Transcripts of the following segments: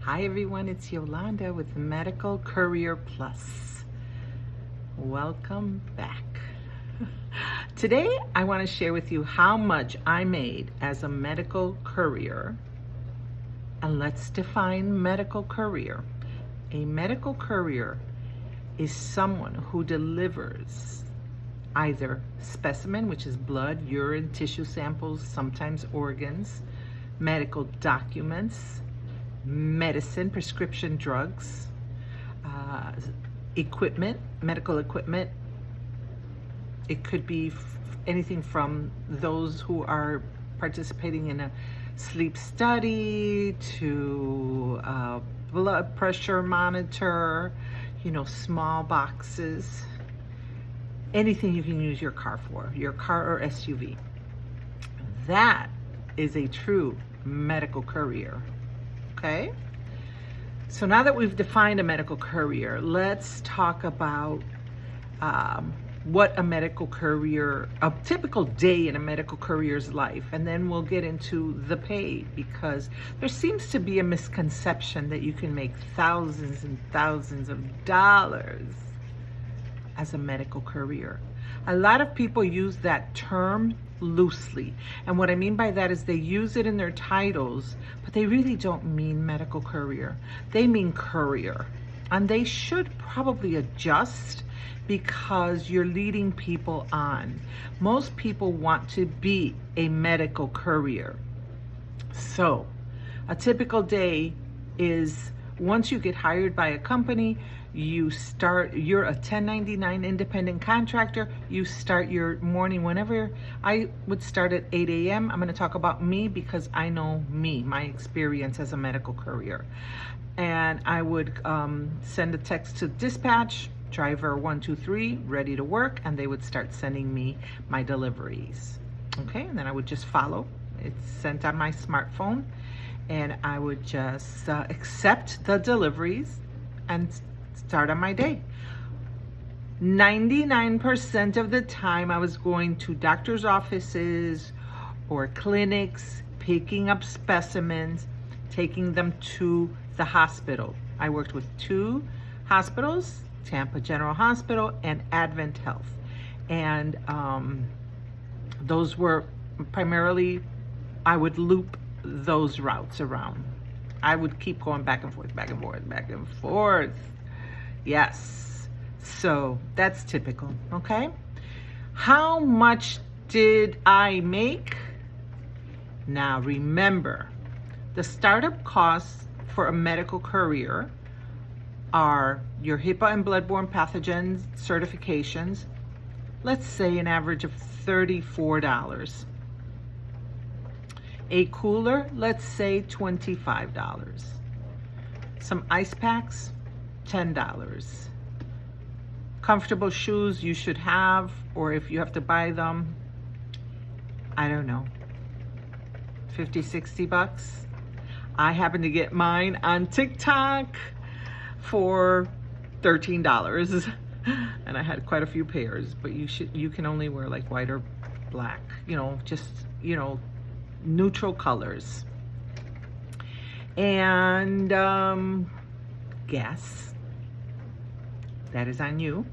Hi everyone, it's Yolanda with Medical Courier Plus. Welcome back. Today I want to share with you how much I made as a medical courier. And let's define medical courier. A medical courier is someone who delivers either specimen, which is blood, urine, tissue samples, sometimes organs, medical documents, medicine, prescription drugs, equipment, medical equipment. It could be anything from those who are participating in a sleep study to a blood pressure monitor, small boxes, anything you can use your car for, your car or SUV. That is a true medical courier. Okay, so now that we've defined a medical courier, let's talk about what a typical day in a medical courier's life, and then we'll get into the pay, because there seems to be a misconception that you can make thousands and thousands of dollars as a medical courier. A lot of people use that term loosely, and what I mean by that is they use it in their titles, but they really don't mean medical courier. They mean courier, and they should probably adjust, because you're leading people on. Most people want to be a medical courier. So a typical day is, once you get hired by a company, you're a 1099 independent contractor, you start your morning whenever. I would start at 8 a.m. I'm going to talk about me because I know my experience as a medical courier. And I would send a text to dispatch, driver 123, ready to work, and they would start sending me my deliveries. Okay, and then I would just follow. It's sent on my smartphone, and I would just accept the deliveries and start on my day. 99% of the time I was going to doctor's offices or clinics, picking up specimens, taking them to the hospital. I worked with 2 hospitals, Tampa General Hospital and Advent Health. And those were primarily, I would loop those routes around. I would keep going back and forth, back and forth, back and forth. Yes, so that's typical, okay? How much did I make? Now remember, the startup costs for a medical courier are your HIPAA and bloodborne pathogens certifications, let's say an average of $34. A cooler, let's say $25. Some ice packs, $10. Comfortable shoes you should have, or if you have to buy them, I don't know, 50, 60 bucks. I happen to get mine on TikTok for $13, and I had quite a few pairs, but you can only wear like white or black, just neutral colors. And gas, that is on you.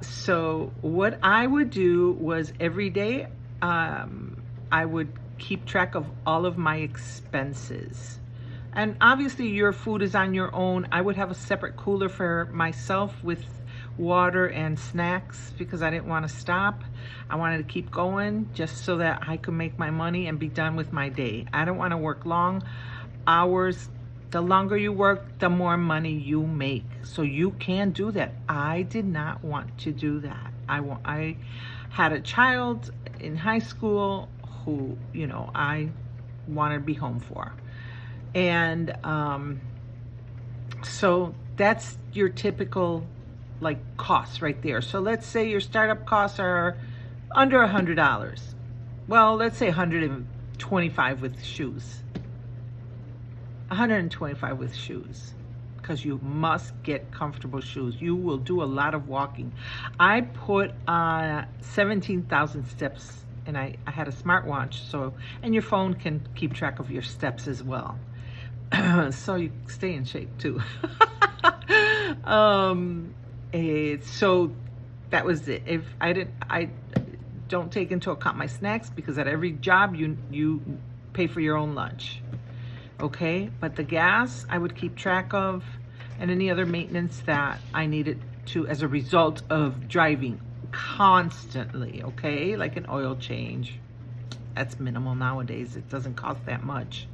So what I would do was every day I would keep track of all of my expenses. And obviously your food is on your own. I would have a separate cooler for myself with water and snacks, because I didn't want to stop. I wanted to keep going just so that I could make my money and be done with my day. I don't want to work long hours. The longer you work, the more money you make. So you can do that. I did not want to do that. I had a child in high school who, I wanted to be home for. And so that's your typical costs right there. So let's say your startup costs are under $100. Well, let's say 125 with shoes. 125 with shoes, because you must get comfortable shoes. You will do a lot of walking. I put 17,000 steps, and I had a smartwatch, and your phone can keep track of your steps as well. So you stay in shape too. So that was it. If I don't take into account my snacks, because at every job you pay for your own lunch. Okay, but the gas I would keep track of, and any other maintenance that I needed to as a result of driving constantly. Okay, like an oil change. That's minimal nowadays. It doesn't cost that much.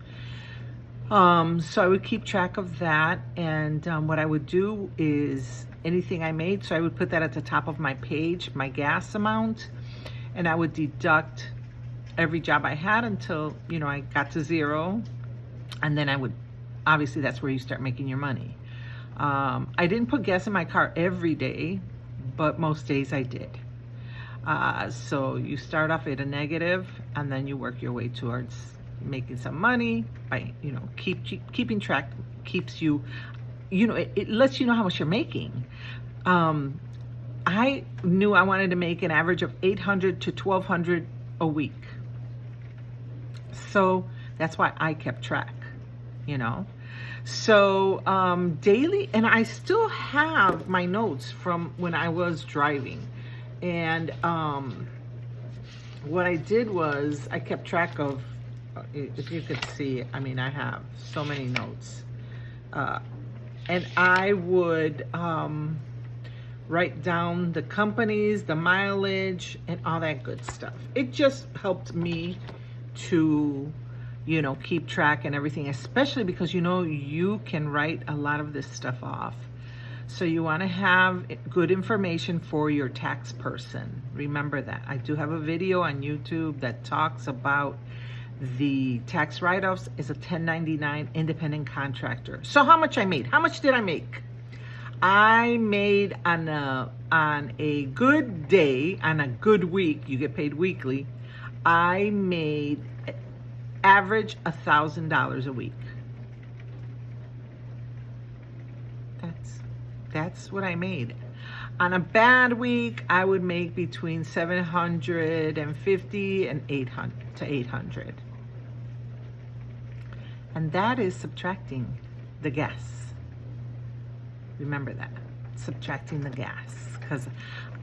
So I would keep track of that, and what I would do is anything I made, so I would put that at the top of my page, my gas amount, and I would deduct every job I had until, I got to zero, and then I would, obviously that's where you start making your money. I didn't put gas in my car every day, but most days I did. So you start off at a negative, and then you work your way towards making some money by, keeping track keeps you, it lets you know how much you're making. I knew I wanted to make an average of $800 to $1,200 a week. So that's why I kept track, So daily, and I still have my notes from when I was driving. And what I did was I kept track of, if you could see, I have so many notes. And I would write down the companies, the mileage, and all that good stuff. It just helped me to, keep track and everything, especially because, you can write a lot of this stuff off. So you want to have good information for your tax person. Remember that. I do have a video on YouTube that talks about the tax write-offs as a 1099 independent contractor. So how much I made? How much did I make? I made on a good day, on a good week, you get paid weekly, I made average $1,000 a week. That's what I made. On a bad week, I would make between $750 and $800. And that is subtracting the gas. Remember that, subtracting the gas, because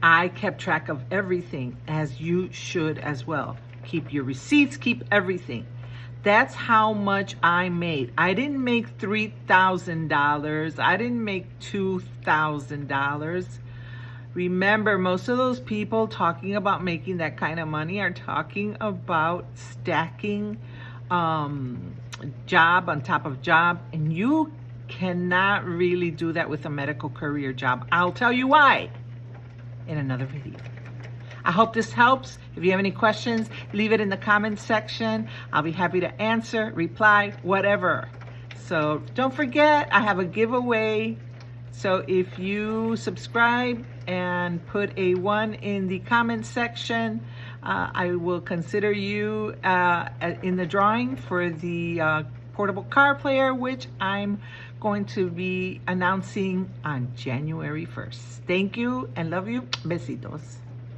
I kept track of everything, as you should as well. Keep your receipts, keep everything. That's how much I made. I didn't make $3,000. I didn't make $2,000. Remember, most of those people talking about making that kind of money are talking about stacking job on top of job, and you cannot really do that with a medical courier job. I'll tell you why in another video. I hope this helps. If you have any questions, leave it in the comments section. I'll be happy to answer, reply, whatever. So don't forget, I have a giveaway. So if you subscribe and put a 1 in the comments section, I will consider you in the drawing for the portable car player, which I'm going to be announcing on January 1st. Thank you and love you. Besitos.